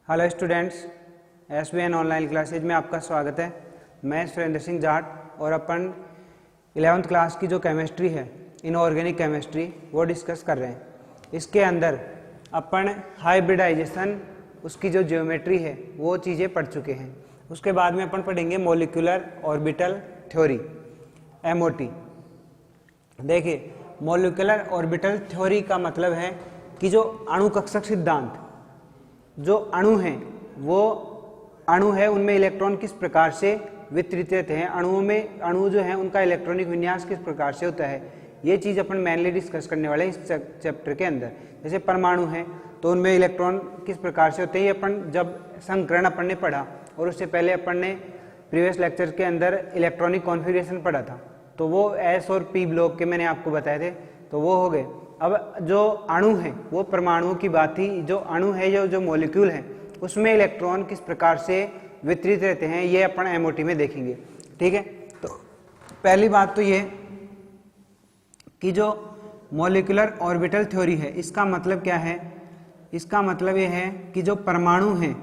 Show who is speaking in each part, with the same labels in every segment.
Speaker 1: Hello students, SBN online classes में आपका स्वागत है। मैं सुरेंद्र सिंह जाट और अपन 11th क्लास की जो केमिस्ट्री है, इनऑर्गेनिक केमिस्ट्री, वो डिस्कस कर रहे हैं। इसके अंदर अपन हाइब्रिडाइजेशन, उसकी जो ज्योमेट्री है वो चीज़ें पढ़ चुके हैं। उसके बाद में अपन पढ़ेंगे मॉलिक्यूलर ऑर्बिटल थ्योरी, MOT। देखिए, मॉलिक्यूलर ऑर्बिटल थ्योरी का मतलब है कि जो अणुकक्षक सिद्धांत, जो अणु हैं वो अणु है उनमें इलेक्ट्रॉन किस प्रकार से वितरित रहते हैं, अणु जो है उनका इलेक्ट्रॉनिक विन्यास किस प्रकार से होता है, ये चीज़ अपन मेनली डिस्कस करने वाले हैं इस चैप्टर के अंदर। जैसे परमाणु है तो उनमें इलेक्ट्रॉन किस प्रकार से होते हैं, ये अपन जब संकरण अपन ने पढ़ा, और उससे पहले अपन ने प्रीवियस लेक्चर के अंदर इलेक्ट्रॉनिक कॉन्फ़िगरेशन पढ़ा था, तो वो S और P ब्लॉक के मैंने आपको बताए थे, तो वो हो गए। अब जो अणु है वो परमाणुओं की बात थी, जो अणु है जो मॉलिक्यूल है उसमें इलेक्ट्रॉन किस प्रकार से वितरित रहते हैं, ये अपन MOT में देखेंगे। ठीक है, तो पहली बात तो ये कि जो मॉलिक्यूलर ऑर्बिटल थ्योरी है, इसका मतलब क्या है? इसका मतलब ये है कि जो परमाणु हैं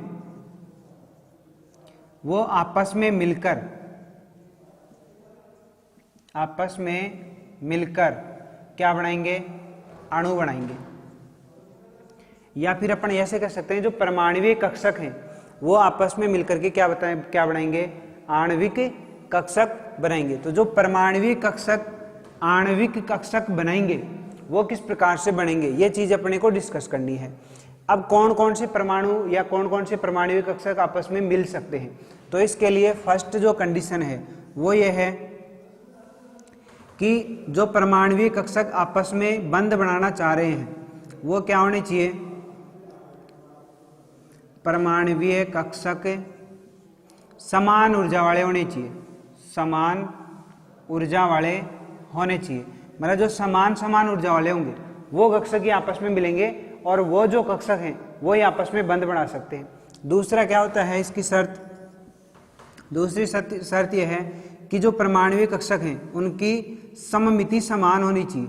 Speaker 1: वो आपस में मिलकर क्या बनाएंगे? अणु बनाएंगे। या फिर अपन ऐसे कह सकते हैं, जो परमाणुवीय कक्षक हैं वो आपस में मिलकर के क्या बनाएंगे? आणविक कक्षक बनाएंगे। तो जो परमाणुवीय कक्षक आणविक कक्षक बनाएंगे वो किस प्रकार से बनेंगे, ये चीज अपने को डिस्कस करनी है। अब कौन कौन से परमाणु या कौन कौन से परमाणुवीय कक्षक आपस में मिल सकते हैं, तो इसके लिए फर्स्ट जो कंडीशन है वो ये है कि जो परमाणुवीय कक्षक आपस में बंध बनाना चाह रहे हैं वो क्या होने चाहिए? परमाणुवीय कक्षक समान ऊर्जा वाले होने चाहिए, समान ऊर्जा वाले होने चाहिए। मतलब जो समान ऊर्जा वाले होंगे वो कक्षक ही आपस में मिलेंगे, और वो जो कक्षक हैं वो ही आपस में बंध बना सकते हैं। दूसरा क्या होता है इसकी शर्त? दूसरी शर्त यह है कि जो परमाणुवीय कक्षक हैं उनकी सममिति समान होनी चाहिए,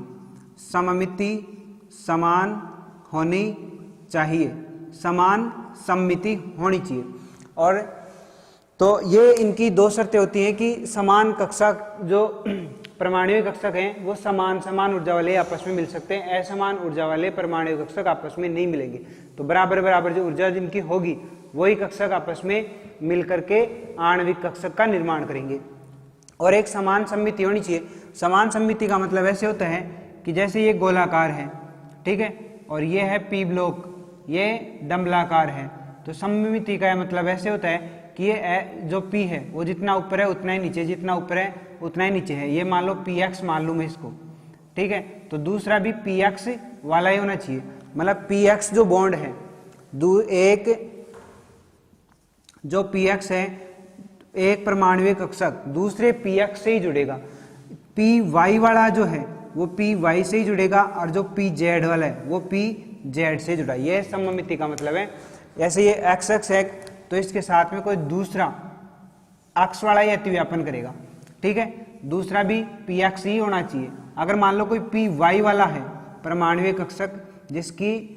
Speaker 1: सममिति समान होनी चाहिए, समान सममिति होनी चाहिए। और तो ये इनकी दो शर्तें होती हैं कि समान कक्षक, जो परमाणुवीय कक्षक हैं वो समान ऊर्जा वाले आपस में मिल सकते हैं, असमान ऊर्जा वाले परमाणुवीय कक्षक आपस में नहीं मिलेंगे। तो बराबर जो ऊर्जा जिनकी होगी वही कक्षक आपस में मिलकर के आणविक कक्षक का निर्माण करेंगे। और एक समान सममिति होनी चाहिए। समान सममिति का मतलब ऐसे होता है कि जैसे ये गोलाकार है, ठीक है, और ये है P ब्लॉक, ये डंबलाकार है, तो सममिति का मतलब ऐसे होता है कि ये जो P है वो जितना ऊपर है उतना ही नीचे, जितना ऊपर है उतना ही नीचे है। ये मान लो PX मान लूँ मैं इसको, ठीक है, तो दूसरा भी PX वाला ही होना चाहिए। मतलब PX जो बॉन्ड है, एक जो PX है, एक परमाणुवीय कक्षक दूसरे PX से ही जुड़ेगा। PY वाला जो है वो PY से ही जुड़ेगा, और जो PZ वाला है वो PZ से जुड़ा। ये सममिति का मतलब है। जैसे ये XX है तो इसके साथ में कोई दूसरा अक्ष वाला ही अतिव्यापन करेगा, ठीक है, दूसरा भी PX ही होना चाहिए। अगर मान लो कोई PY वाला है परमाणुवीय कक्षक, जिसकी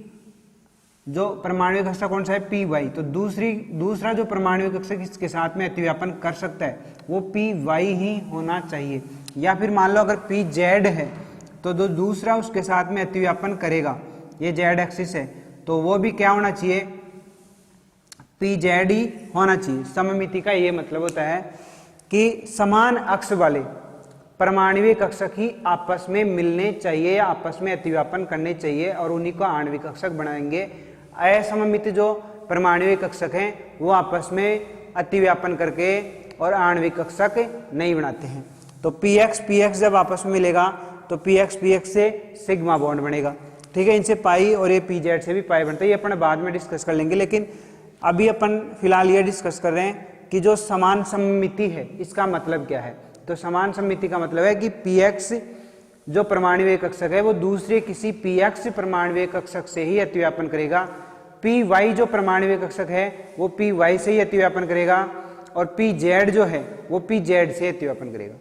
Speaker 1: जो परमाणुवीय कक्षक कौन सा है? PY, तो दूसरा जो परमाणुवीय कक्षक इसके साथ में अतिव्यापन कर सकता है वो PY ही होना चाहिए। या फिर मान लो अगर PZ है तो जो दूसरा उसके साथ में अतिव्यापन करेगा, ये Z एक्सिस है, तो वो भी क्या होना चाहिए? PZ ही होना चाहिए। सममिति का ये मतलब होता है कि समान अक्ष वाले परमाणुवीय कक्षक ही आपस में मिलने चाहिए या आपस में अतिव्यापन करने चाहिए, और उन्हीं को आणविक कक्षक बनाएंगे। असममित जो परमाणुवीय कक्षक हैं वो आपस में अतिव्यापन करके और आणविक कक्षक नहीं बनाते हैं। तो PX जब आपस में मिलेगा तो PX से सिग्मा बॉन्ड बनेगा, ठीक है, इनसे पाई, और ये PZ से भी पाई बनता है। ये अपन बाद में डिस्कस कर लेंगे, लेकिन अभी अपन फिलहाल ये डिस्कस कर रहे हैं कि जो समान सममिति है इसका मतलब क्या है। तो समान सममिति का मतलब है कि PX जो परमाणुवीय कक्षक है वो दूसरे किसी PX परमाणुवीय कक्षक से ही अतिव्यापन करेगा। PY जो परमाणुवीय कक्षक है वो PY से ही अतिव्यापन करेगा, और PZ जो है वो PZ से अतिव्यापन करेगा।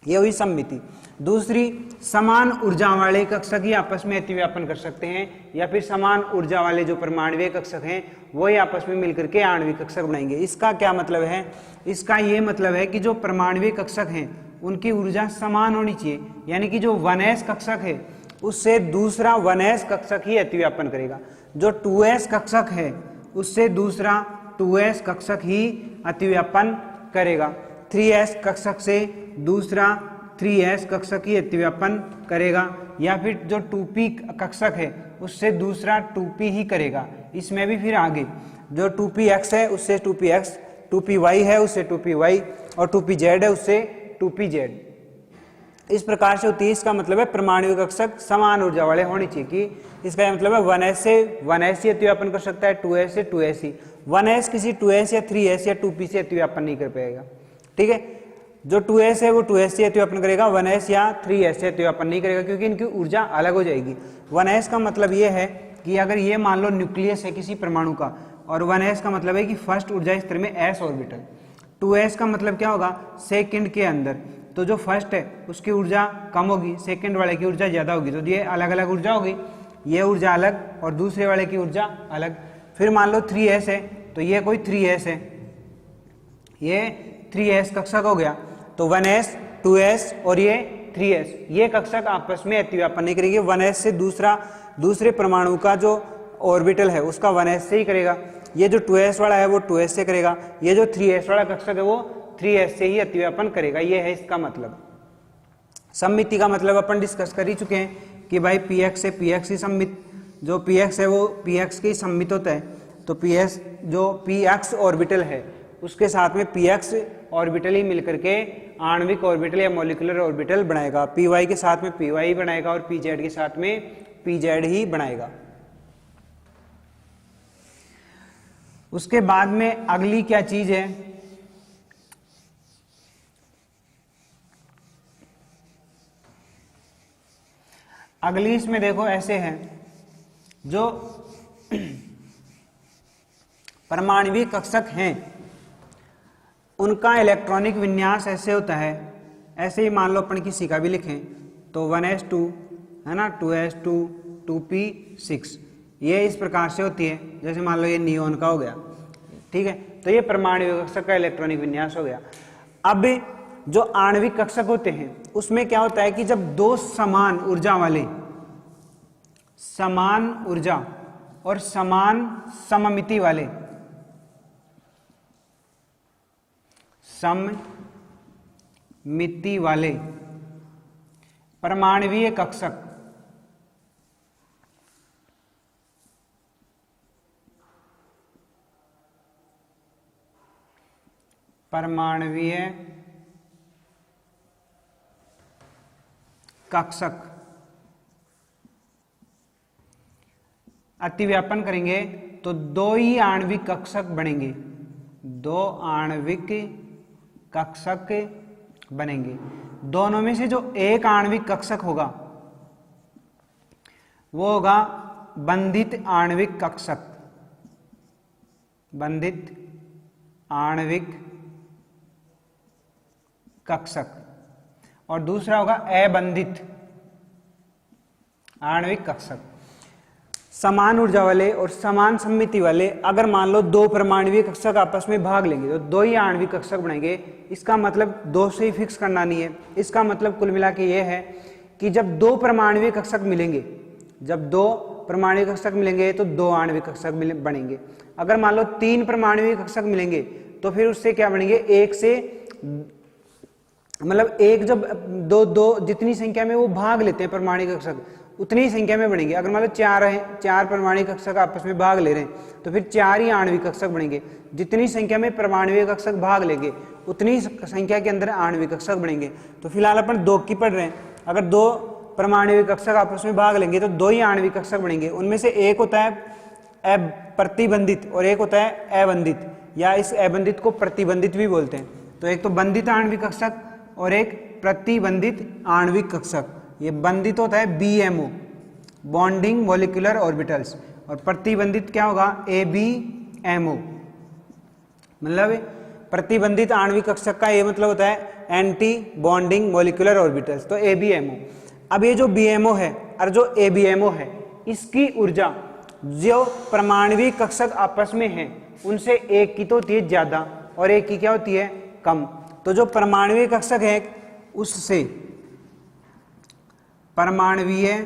Speaker 1: ये हुई सममिति। दूसरी, समान ऊर्जा वाले कक्षक ही आपस में अतिव्यापन कर सकते हैं, या फिर समान ऊर्जा वाले जो परमाणुीय कक्षक हैं वो ही आपस में मिलकर के आणविक कक्षक बनाएंगे। इसका क्या मतलब है? इसका ये मतलब है कि जो परमाणुीय कक्षक हैं उनकी ऊर्जा समान होनी चाहिए, यानी कि जो 1s कक्षक है उससे दूसरा 1s कक्षक ही अतिव्यापन करेगा, जो 2s कक्षक है उससे दूसरा 2s कक्षक ही अतिव्यापन करेगा, 3s कक्षक से दूसरा 3s कक्षक ही अतिव्यापन करेगा, या फिर जो 2p कक्षक है उससे दूसरा 2p ही करेगा। इसमें भी फिर आगे जो 2px है उससे 2px, 2py है उससे 2py और 2pz है उससे 2pz। इस प्रकार से होती है। इसका मतलब है परमाणु कक्षक समान ऊर्जा वाले होने चाहिए, कि इसका मतलब है 1s से 1s ही अतिव्यापन कर सकता है, 2s से 2s ही। 1s किसी 2s या 3s या 2p से अतिव्यापन नहीं कर पाएगा, ठीक है। जो 2s है वो 2s से अतिव्यापन करेगा, 1s या 3s से अतिव्यापन नहीं करेगा, क्योंकि इनकी ऊर्जा अलग हो जाएगी। 1s का मतलब ये है कि अगर ये मान लो न्यूक्लियस है किसी परमाणु का, और 1s का मतलब है कि फर्स्ट ऊर्जा स्तर में s ऑर्बिटल। 2s का मतलब क्या होगा? सेकंड के अंदर, तो जो फर्स्ट है उसकी ऊर्जा कम होगी, सेकंड वाले की ऊर्जा ज्यादा होगी, तो ये अलग अलग ऊर्जा होगी, ये ऊर्जा अलग और दूसरे वाले की ऊर्जा अलग। फिर मान लो 3s है, तो ये कोई 3s है, ये 3s कक्षक हो गया, तो 1s 2s और ये 3s, ये कक्षक आपस में अतिव्यापन नहीं करेंगे। 1s से दूसरे परमाणु का जो ऑर्बिटल है उसका 1s से ही करेगा, ये जो 2s वाला है वो 2s से करेगा, ये जो 3s वाला कक्षक है वो 3s से ही अतिव्यापन करेगा। ये है इसका मतलब। सममिति का मतलब अपन डिस्कस कर ही चुके हैं कि भाई px से px ही सम्मित, जो px है वो px के ही सम्मित होता है, तो ps जो px ऑर्बिटल है उसके साथ में px ऑर्बिटल ही मिलकर के आणविक ऑर्बिटल या मॉलिक्यूलर ऑर्बिटल बनाएगा, py के साथ में py बनाएगा और pz के साथ में pz ही बनाएगा। उसके बाद में अगली क्या चीज है? अगली इसमें देखो ऐसे है, जो परमाणुीय कक्षक हैं उनका इलेक्ट्रॉनिक विन्यास ऐसे होता है, ऐसे ही मान लो अपन किसी का भी लिखें तो 1s2 है ना, 2s2 2p6, ये इस प्रकार से होती है। जैसे मान लो ये नियोन का हो गया, ठीक है, तो ये परमाणु कक्षक का इलेक्ट्रॉनिक विन्यास हो गया। अब जो आणविक कक्षक होते हैं उसमें क्या होता है कि जब दो समान ऊर्जा वाले, समान ऊर्जा और समान सममिति वाले, सममिति वाले परमाणुीय कक्षक परमाणुीय कक्षक अतिव्यापन करेंगे तो दो ही आणविक कक्षक बनेंगे, दो आणविक कक्षक बनेंगे। दोनों में से जो एक आणविक कक्षक होगा वो होगा बंधित आणविक कक्षक, बंधित आणविक कक्षक, और दूसरा होगा अबंधित आणविक कक्षक। समान ऊर्जा वाले और समान सममिति वाले अगर मान लो दो परमाणुीय कक्षक आपस में भाग लेंगे तो दो ही आणविक कक्षक बनेंगे। इसका मतलब दो से ही फिक्स करना नहीं है, इसका मतलब कुल मिला के ये है कि जब दो परमाणुीय कक्षक मिलेंगे, जब दो परमाणुीय कक्षक मिलेंगे तो दो आणविक कक्षक बनेंगे। अगर मान लो तीन परमाणुीय कक्षक मिलेंगे तो फिर उससे क्या बनेंगे, एक से मतलब एक जब दो दो जितनी संख्या में वो भाग लेते हैं परमाणुीय कक्षक उतनी ही संख्या में बनेंगे। अगर मान लो चार परमाणुीय कक्षक आपस में भाग ले रहे हैं तो फिर चार ही आणविक कक्षक बनेंगे। जितनी संख्या में परमाणुीय कक्षक भाग लेंगे उतनी संख्या के अंदर आणविक कक्षक बनेंगे। तो फिलहाल अपन दो की पढ़ रहे हैं, अगर दो परमाणुीय कक्षक आपस में भाग लेंगे तो दो ही आणविक कक्षक बनेंगे। उनमें से एक होता है प्रतिबंधित और एक होता है अबंधित, या इस अबंधित को प्रतिबंधित भी बोलते हैं। तो एक तो बंधित आणविक कक्षक और एक प्रतिबंधित आणविक कक्षक। ये बंधित होता है BMO, बॉन्डिंग मॉलिक्यूलर ऑर्बिटल्स, और प्रतिबंधित क्या होगा ABMO। मतलब प्रतिबंधित आणविक कक्षक का ये मतलब होता है एंटी बॉन्डिंग मॉलिक्यूलर ऑर्बिटल्स, तो ABMO। अब ये जो BMO है और जो ABMO है, इसकी ऊर्जा जो परमाणविक कक्षक आपस में है उनसे एक की तो होती है ज्यादा और एक की क्या होती है कम। तो जो परमाणविक कक्षक है उससे परमाणवीय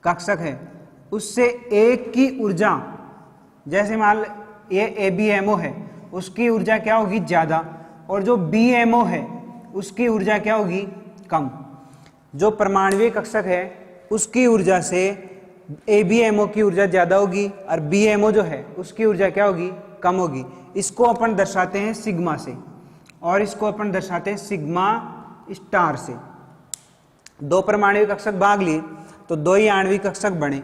Speaker 1: कक्षक है उससे एक की ऊर्जा, जैसे मान ये ABMO है उसकी ऊर्जा क्या होगी ज्यादा और जो BMO है उसकी ऊर्जा क्या होगी कम। जो परमाणविक कक्षक है उसकी ऊर्जा से ABMO की ऊर्जा ज्यादा होगी और BMO जो है उसकी ऊर्जा क्या होगी कम होगी। इसको अपन दर्शाते हैं सिग्मा से और इसको अपन दर्शाते हैं सिग्मा स्टार से। दो परमाणविक कक्षक भाग लिए तो दो ही आणविक कक्षक बने,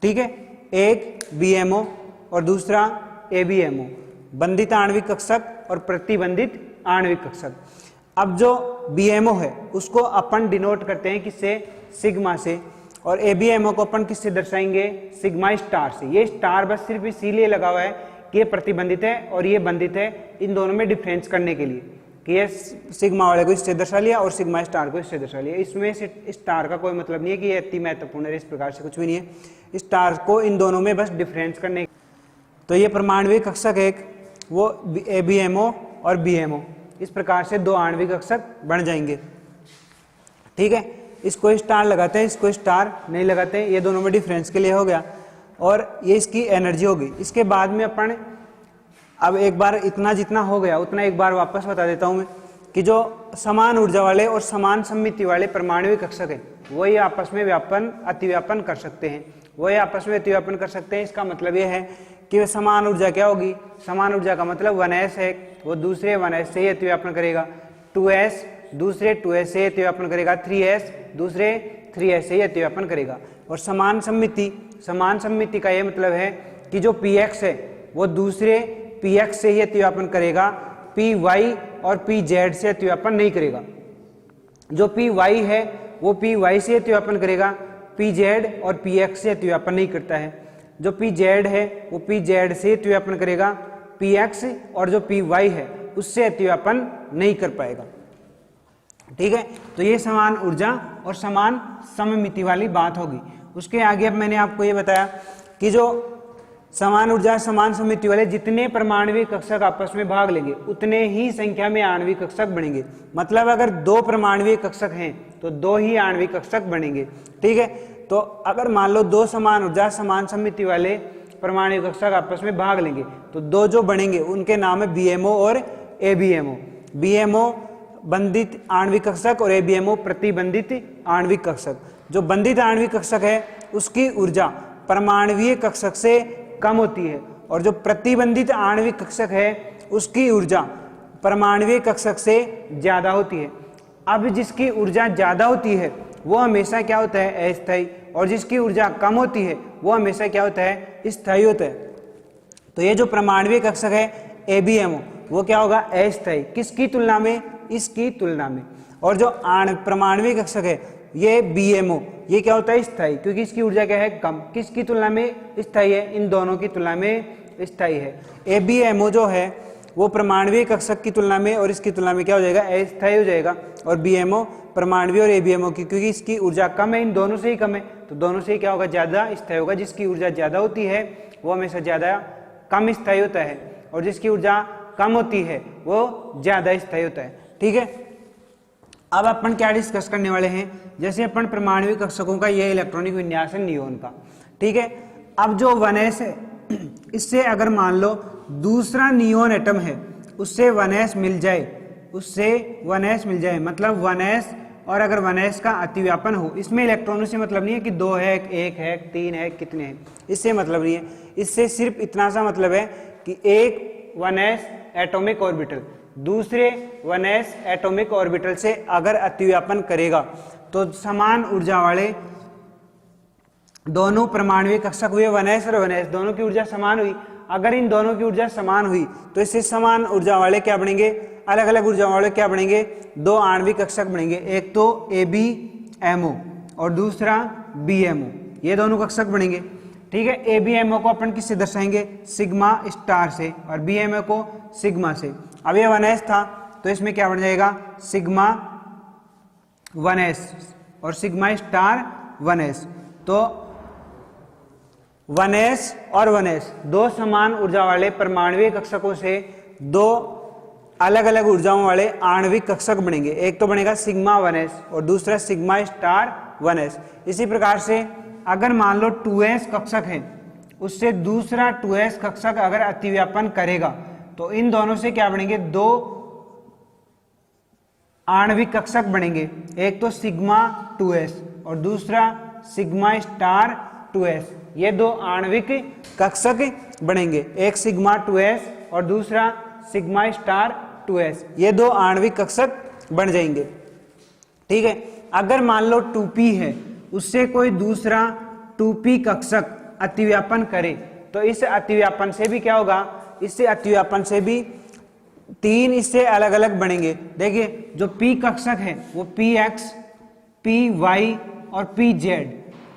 Speaker 1: ठीक है, एक BMO और दूसरा ABMO, बंधित आणविक कक्षक और प्रतिबंधित आणविक कक्षक। अब जो BMO है उसको अपन डिनोट करते हैं किससे, सिग्मा से, और ABMO को अपन किससे दर्शाएंगे, सिग्मा स्टार से। ये स्टार बस सिर्फ इसीलिए लगा हुआ है कि ये प्रतिबंधित है और ये बंधित है, इन दोनों में डिफरेंस करने के लिए कि ये सिग्मा वाले को इससे दर्शा लिया और सिग्मा स्टार को इससे दर्शा लिया। इसमें स्टार का कोई मतलब नहीं है कि ये अति महत्वपूर्ण है, इस प्रकार से कुछ भी नहीं है। स्टार को इन दोनों में बस डिफरेंस करने। तो ये परमाणविक कक्षक एक वो ABMO और BMO, इस प्रकार से दो आणविक कक्षक बन जाएंगे, ठीक है। इसको स्टार लगाते हैं, इसको स्टार नहीं लगाते, ये दोनों में डिफरेंस के लिए हो गया और ये इसकी एनर्जी होगी। इसके बाद में अपन अब एक बार इतना जितना हो गया उतना एक बार वापस बता देता हूं मैं कि जो समान ऊर्जा वाले और समान सममिति वाले परमाणविक कक्षक है वो ये आपस में अतिव्यापन कर सकते हैं, वो ये आपस में अतिव्यापन कर सकते हैं। इसका मतलब ये है कि समान ऊर्जा क्या होगी, समान ऊर्जा का मतलब 1s है, वो दूसरे 1s से ही अतिव्यापन करेगा, 2s दूसरे 2s से अतिव्यापन करेगा, 3s दूसरे 3s से ही अतिव्यापन करेगा। और समान सममिति का ये मतलब है कि जो px है वो दूसरे px से ही अतिव्यापन करेगा, py और pz से अतिव्यापन नहीं करेगा। जो py है वो py से अतिव्यापन करेगा, pz और px से अतिव्यापन नहीं करता है। जो pz है वो pz से अतिव्यापन करेगा, px और जो py है उससे अतिव्यापन नहीं कर पाएगा, ठीक है। तो ये समान ऊर्जा और समान सममिति वाली बात होगी। उसके आगे अब मैंने आपको ये बताया कि जो समान ऊर्जा समान सममिति वाले जितने परमाणविक कक्षक आपस में भाग लेंगे उतने ही संख्या में आणविक कक्षक बनेंगे। मतलब अगर दो परमाणविक कक्षक हैं तो दो ही आणविक कक्षक बनेंगे, ठीक है। तो अगर मान लो दो समान ऊर्जा समान सममिति वाले परमाणविक कक्षक आपस में भाग लेंगे तो दो जो बनेंगे उनके नाम है BMO और ABMO। BMO बंधित आणविक कक्षक और ABMO प्रतिबंधित आणविक कक्षक। जो बंधित आणविक कक्षक है उसकी ऊर्जा परमाणवीय कक्षक से कम होती है और जो प्रतिबंधित आणविक कक्षक है उसकी ऊर्जा परमाणवीय कक्षक से ज्यादा होती है। अब जिसकी ऊर्जा ज्यादा होती है वो हमेशा क्या होता है, अस्थायी, और जिसकी ऊर्जा कम होती है वो हमेशा क्या होता है, स्थायी होता है। तो ये जो परमाणवीय कक्षक है ABMO वो क्या होगा, अस्थायी, किसकी तुलना में, इसकी तुलना में। और जो परमाणविक कक्षक है ये BMO ये क्या होता है, स्थायी, क्योंकि इसकी ऊर्जा क्या है, कम, किसकी तुलना में, स्थायी है, इन दोनों की तुलना में स्थायी है। ABMO जो है वो परमाणवीय कक्षक की तुलना में और इसकी तुलना में क्या हो जाएगा, अस्थायी हो जाएगा। और BMO परमाणवीय और ABMO की, क्योंकि इसकी ऊर्जा कम है, इन दोनों से ही कम है, तो दोनों से ही क्या होगा, ज्यादा स्थायी होगा। जिसकी ऊर्जा ज्यादा होती है वो हमेशा ज्यादा कम स्थायी होता है और जिसकी ऊर्जा कम होती है वो ज्यादा स्थायी होता है, ठीक है। अब अपन क्या डिस्कस करने वाले हैं, जैसे अपन परमाणविक कक्षकों का ये इलेक्ट्रॉनिक विन्यास है नियोन का, ठीक है। अब जो 1s है इससे अगर मान लो दूसरा नियोन एटम है उससे 1s मिल जाए, उससे 1s मिल जाए, मतलब 1s और अगर 1s का अतिव्यापन हो, इसमें इलेक्ट्रॉनों से मतलब नहीं है कि 2 है, 1 है, 3 है, कितने हैं, इससे मतलब नहीं है। इससे सिर्फ इतना सा मतलब है कि एक 1s एटॉमिक ऑर्बिटल दूसरे 1s एटॉमिक ऑर्बिटल से अगर अतिव्यापन करेगा तो समान ऊर्जा वाले दोनों परमाणविक कक्षक हुए 1s और 1s, दोनों की ऊर्जा समान हुई। अगर इन दोनों की ऊर्जा समान हुई तो इससे समान ऊर्जा वाले क्या बनेंगे, अलग अलग ऊर्जा वाले क्या बनेंगे, दो आणविक कक्षक बनेंगे। एक तो ABMO और दूसरा BMO, ये दोनों कक्षक बनेंगे। ठीक है। ABMO को अपन किससे दर्शाएंगे, सिग्मा स्टार से, और BMO को सिग्मा से। अब ये 1s था तो इसमें क्या बन जाएगा, सिग्मा 1s और सिग्मा स्टार 1s। तो 1s और 1s दो समान ऊर्जा वाले परमाणुविक कक्षकों से दो अलग अलग ऊर्जाओं वाले आणविक कक्षक बनेंगे। एक तो बनेगा सिग्मा 1s और दूसरा सिग्मा स्टार 1s। इसी प्रकार से अगर मान लो 2s कक्षक है, उससे दूसरा 2s कक्षक अगर अतिव्यापन करेगा तो इन दोनों से क्या बनेंगे, दो आणविक कक्षक बनेंगे। एक तो सिग्मा 2s और दूसरा सिग्मा स्टार 2s। ये दो आणविक कक्षक बनेंगे, एक सिग्मा 2s और दूसरा सिग्मा स्टार 2s। ये दो आणविक कक्षक बन जाएंगे। ठीक है। अगर मान लो 2p है, उससे कोई दूसरा 2p कक्षक अतिव्यापन करे तो इस अतिव्यापन से भी क्या होगा, इससे अतिव्यापन से भी तीन इससे अलग अलग बनेंगे। देखिए जो p कक्षक है वो px, py और pz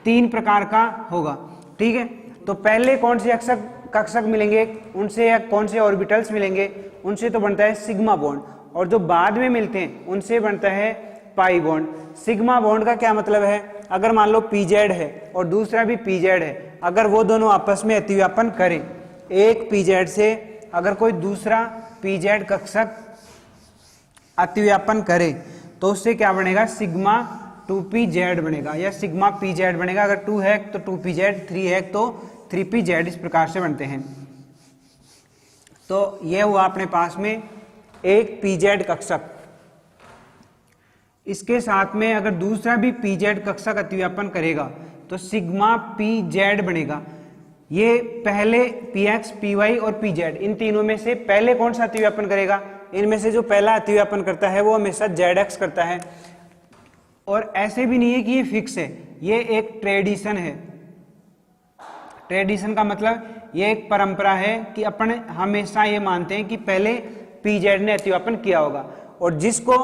Speaker 1: तीन प्रकार का होगा। ठीक है। तो पहले कौन से कक्षक मिलेंगे, उनसे या कौन से ऑर्बिटल्स मिलेंगे, उनसे तो बनता है सिग्मा बॉन्ड, और जो बाद में मिलते हैं उनसे बनता है पाई बॉन्ड। सिग्मा बॉन्ड का क्या मतलब है, अगर मान लो pz है और दूसरा भी pz है, अगर वो दोनों आपस में अतिव्यापन करें, एक pz से अगर कोई दूसरा pz कक्षक अतिव्यापन करे तो उससे क्या बनेगा, सिग्मा 2pz बनेगा या सिग्मा pz बनेगा। अगर 2 है तो 2pz, 3 है तो 3pz, इस प्रकार से बनते हैं। तो ये हुआ अपने पास में एक pz कक्षक। इसके साथ में अगर दूसरा भी pz कक्षक अतिव्यापन करेगा तो सिग्मा pz बनेगा। ये पहले px, py और pz इन तीनों में से पहले कौन सा अतिव्यापन करेगा, इनमें से जो पहला अतिव्यापन करता है वो हमेशा zx करता है। और ऐसे भी नहीं है कि ये फिक्स है, ये एक ट्रेडिशन है। ट्रेडिशन का मतलब ये एक परंपरा है कि अपन हमेशा ये मानते हैं कि पहले pz ने अतिव्यापन किया होगा, और जिसको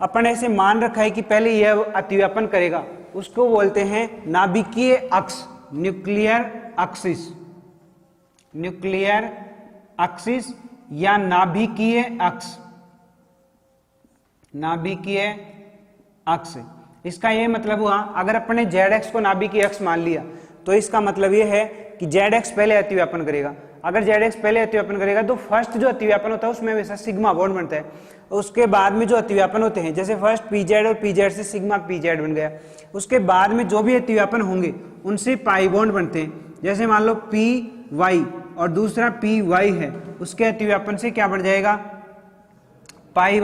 Speaker 1: अपन ऐसे मान रखा है कि पहले यह अतिव्यापन करेगा उसको बोलते हैं नाभिकीय अक्ष, न्यूक्लियर एक्सिस, न्यूक्लियर एक्सिस या नाभिकीय अक्ष, नाभिकीय अक्ष। इसका ये मतलब हुआ, अगर अपने zx को नाभिकीय अक्ष मान लिया तो इसका मतलब ये है कि zx पहले अतिव्यापन करेगा। अगर zx पहले अतिव्यापन करेगा तो फर्स्ट जो अतिव्यापन होता है उसमें हमेशा सिग्मा बॉन्ड बनता है। उसके बाद में जो अतिव्यापन होते हैं, जैसे फर्स्ट pz और pz से सिग्मा pz बन गया, उसके बाद में जो भी अतिव्यापन होंगे उनसे पाई बॉन्ड बनते हैं। जैसे मान लो py और दूसरा py है, उसके अतिव्यापन से क्या बन जाएगा, पाई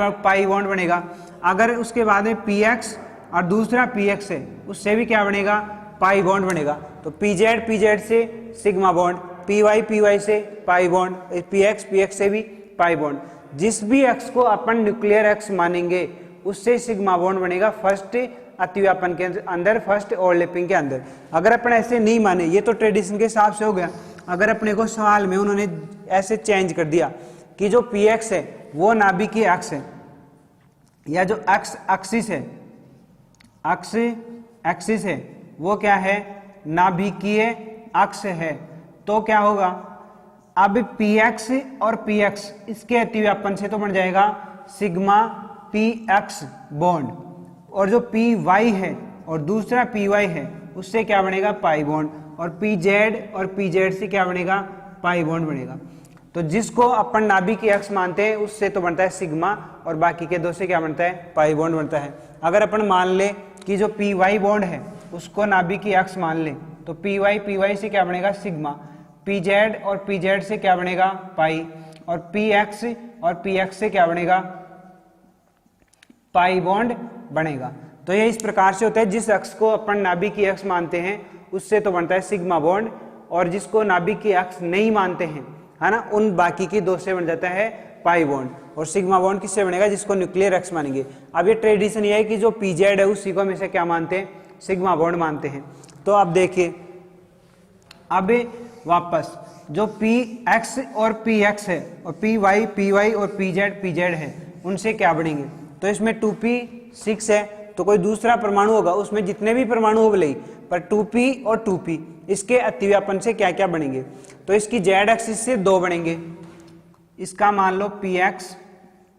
Speaker 1: बॉन्ड बनेगा। अगर उसके बाद में px और दूसरा px है, उससे भी क्या बनेगा, पाई बॉन्ड बनेगा। तो pz से सिग्मा बॉन्ड, py से पाई बॉन्ड, px से भी पाई बॉन्ड। जिस भी अक्ष को अपन न्यूक्लियर अक्ष मानेंगे उससे सिग्मा बॉन्ड बनेगा फर्स्ट अतिव्यापन के अंदर, फर्स्ट ओवरलैपिंग के अंदर। अगर अपन ऐसे नहीं माने, ये तो ट्रेडिशन के हिसाब से हो गया। अगर अपने को सवाल में उन्होंने ऐसे चेंज कर दिया कि जो px है वो नाभिकीय अक्ष है, या जो एक्सिस है, एक्सिस है वो क्या है, नाभिकीय अक्ष है, तो क्या होगा, अब px और px इसके अतिव्यापन से तो बन जाएगा सिग्मा px बॉन्ड, और जो py है और दूसरा py है उससे क्या बनेगा, पाई बॉन्ड, और pz और pz से क्या बनेगा, पाई बॉन्ड बनेगा। तो जिसको अपन नाभिकीय अक्ष मानते हैं उससे तो बनता है सिग्मा, और बाकी के दो से क्या बनता है, पाई बॉन्ड बनता है। अगर अपन मान ले कि जो py बॉन्ड है उसको नाभिकीय अक्ष मान ले तो py से क्या बनेगा, सिग्मा, pz और pz से क्या बनेगा, पाई, और px और px से क्या बनेगा, पाई बॉन्ड बनेगा। तो ये इस प्रकार से होता है, जिस अक्ष को अपन नाभिकीय अक्ष मानते हैं उससे तो बनता है सिग्मा बॉन्ड, और जिसको नाभिकीय अक्ष नहीं मानते हैं, है ना, उन बाकी की दो से बन जाता है पाई बॉन्ड। और सिग्मा बॉन्ड किससे बनेगा, जिसको न्यूक्लियर अक्ष मानेंगे। अब ये ट्रेडिशन ये है कि जो pz है उसी को हमेशा क्या मानते हैं, सिग्मा बॉन्ड मानते हैं। तो अब देखिए, अब वापस जो px और px है और py और pz है, उनसे क्या बनेंगे, तो इसमें 2p6 है तो कोई दूसरा परमाणु होगा, उसमें जितने भी परमाणु हो भले, पर 2p और 2p इसके अतिव्यापन से क्या क्या बनेंगे, तो इसकी जेड एक्सिस से 2 बनेंगे, इसका मान लो पी एक्स,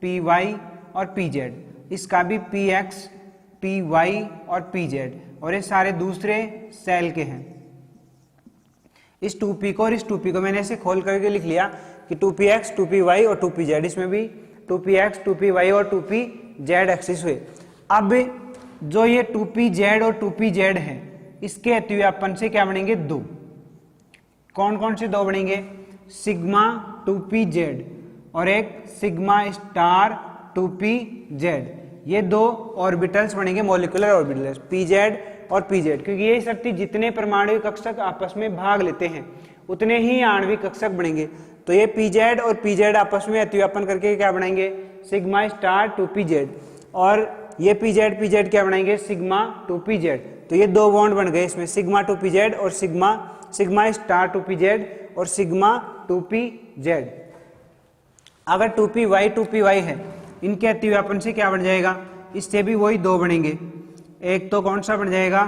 Speaker 1: पी वाई और पी जेड, इसका भी पी एक्स, पी वाई और पी जेड, और ये सारे दूसरे सेल के हैं। इस 2p को और इस 2p को मैंने ऐसे खोल करके लिख लिया कि 2px, 2py और 2pz, इसमें भी 2px, 2py और 2pz एक्सिस हुए। अब जो ये 2pz और 2pz है, इसके अतिव्यापन से क्या बनेंगे, 2। कौन कौन से 2 बनेंगे, सिग्मा 2pz और एक सिग्मा स्टार 2pz, ये 2 ऑर्बिटल्स बनेंगे, मॉलिक्यूलर ऑर्बिटल्स pz और pz, क्योंकि ये शक्ति जितने परमाणु कक्षक आपस में भाग लेते हैं उतने ही आणविक कक्षक बनेंगे। तो ये pz और pz आपस में अतिव्यापन करके क्या बनाएंगे, सिग्मा स्टार 2pz, और ये pz क्या बनाएंगे, सिग्मा 2pz। तो ये 2 बॉन्ड बन गए इसमें, सिग्मा 2pz और सिग्मा स्टार 2pz और सिग्मा 2pz। अगर 2py है, इनके अतिव्यापन से क्या बन जाएगा, इससे भी वही 2 बनेंगे। एक तो कौन सा बन जाएगा,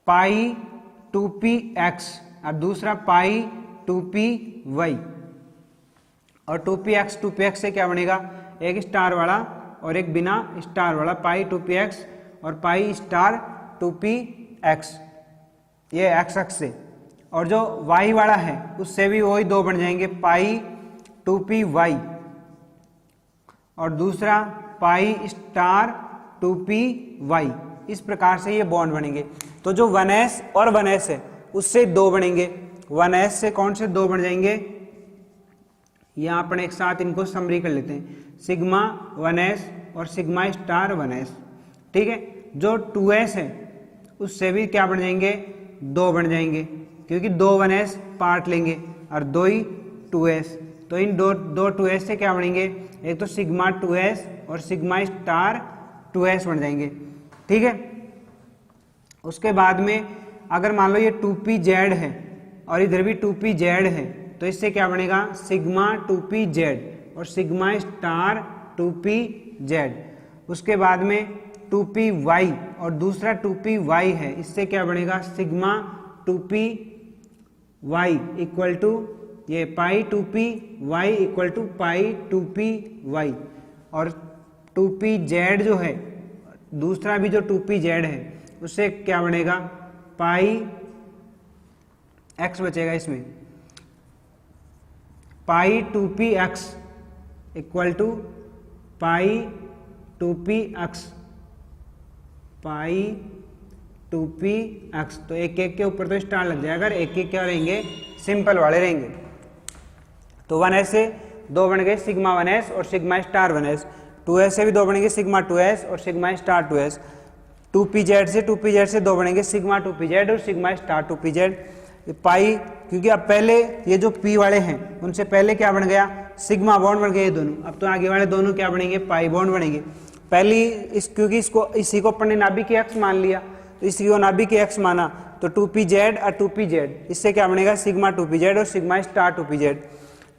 Speaker 1: पाई 2px, अब दूसरा पाई 2py, और 2px से क्या बनेगा, एक स्टार वाला और एक बिना स्टार वाला, पाई 2px और पाई स्टार 2px, ये x अक्ष से। और जो y वाला है उससे भी वही 2 बन जाएंगे, पाई 2py और दूसरा पाई स्टार 2py। इस प्रकार से ये बॉन्ड बनेंगे। तो जो 1s और 1s है उससे 2 बनेंगे, 1s से कौन से 2 बन जाएंगे, यहाँ अपन एक साथ इनको समरी कर लेते हैं, सिग्मा 1s और सिग्मा स्टार 1s, ठीक है। जो 2s है उससे भी क्या बन जाएंगे, 2 बन जाएंगे, क्योंकि 2 1s पार्ट लेंगे और 2 ही 2s, तो इन दो 2s से क्या बनेंगे, एक तो सिग्मा 2s और सिग्मा स्टार 2s बन जाएंगे, ठीक है। उसके बाद में अगर मान लो ये 2pz है और इधर भी 2pz है, तो इससे क्या बनेगा, सिग्मा 2pz और सिग्मा स्टार 2pz। उसके बाद में 2py और दूसरा 2py है, इससे क्या बनेगा, सिग्मा 2py इक्वल टू ये पाई 2py equal to pi 2py, और 2pz जो है, दूसरा भी जो 2pz है उससे क्या बनेगा, पाई x बचेगा इसमें, पाई 2px equal to pi 2px, pi 2px। तो एक एक के ऊपर तो स्टार लग जाएगा, एक एक क्या रहेंगे, सिंपल वाले रहेंगे। तो 1s से 2 बन गए, सिग्मा 1s और सिग्मा स्टार 1s, 2s से भी 2 बनेंगे, सिग्मा 2s और सिग्मा स्टार 2s, 2pz से 2 बनेंगे, सिग्मा 2pz और सिग्मा स्टार 2pz। पाई, क्योंकि अब पहले ये जो p वाले हैं उनसे पहले क्या बन गया, सिग्मा बॉन्ड बन गए ये दोनों, अब तो आगे वाले दोनों क्या बनेंगे, पाई बॉन्ड बनेंगे। पहली क्योंकि इसी को अपन ने नाभिक के x मान लिया, तो इसी को नाभिक के x माना, तो 2pz और 2pz, इससे क्या बनेगा, सिग्मा 2pz और सिग्मा स्टार 2pz।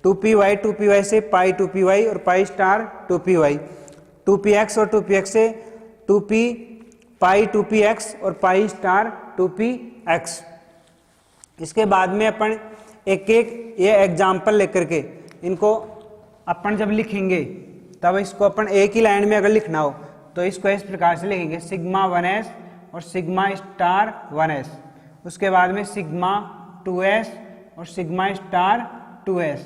Speaker 1: 2py से पाई 2py और पाई स्टार 2py, 2px और 2px से 2p पाई 2px और पाई स्टार 2px। इसके बाद में अपन एक एक ये एग्जाम्पल लेकर के इनको अपन जब लिखेंगे, तब इसको अपन एक ही लाइन में अगर लिखना हो तो इसको इस प्रकार से लिखेंगे, सिग्मा 1s और सिग्मा स्टार 1s, उसके बाद में सिग्मा 2s और सिग्मा स्टार 2s,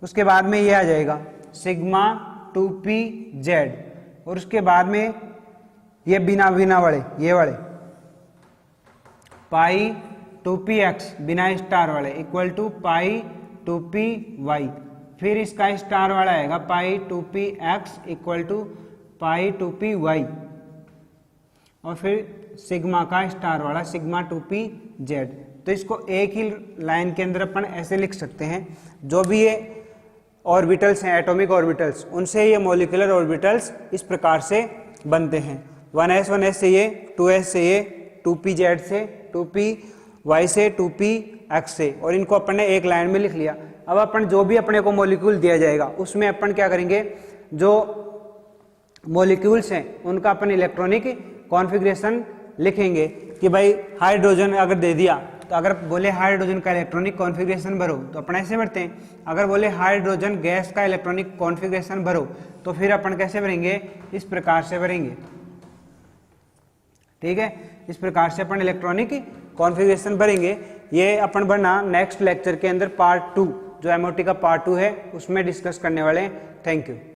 Speaker 1: उसके बाद में ये आ जाएगा सिग्मा 2pz, और उसके बाद में ये बिना वाले, ये वाले पाई 2px बिना स्टार वाले इक्वल टू पाई 2py, फिर इसका स्टार वाला आएगा पाई 2px equal to pi 2py, और फिर सिग्मा का स्टार वाला सिग्मा 2pz। तो इसको एक ही लाइन के अंदर अपन ऐसे लिख सकते हैं, जो भी ये ऑर्बिटल्स हैं, एटॉमिक ऑर्बिटल्स, उनसे ये मॉलिक्यूलर ऑर्बिटल्स इस प्रकार से बनते हैं, 1s से ये, 2s से ये, 2pz से, 2py से, 2px से, और इनको अपन ने एक लाइन में लिख लिया। अब अपन जो भी अपने को मॉलिक्यूल दिया जाएगा उसमें अपन क्या करेंगे, जो मॉलिक्यूल्स हैं उनका अपन इलेक्ट्रॉनिक कॉन्फ़िगरेशन लिखेंगे, कि भाई हाइड्रोजन अगर दे दिया, तो अगर बोले हाइड्रोजन का इलेक्ट्रॉनिक कॉन्फ़िगरेशन भरो तो अपन ऐसे भरते हैं। अगर बोले हाइड्रोजन गैस का इलेक्ट्रॉनिक कॉन्फ़िगरेशन भरो तो फिर अपन कैसे भरेंगे, इस प्रकार से भरेंगे। ठीक है, इस प्रकार से अपन इलेक्ट्रॉनिक कॉन्फ़िगरेशन भरेंगे। ये अपन भरना नेक्स्ट लेक्चर के अंदर पार्ट 2, जो एमओटी का पार्ट 2 है, उसमें डिस्कस करने वाले हैं। Thank you.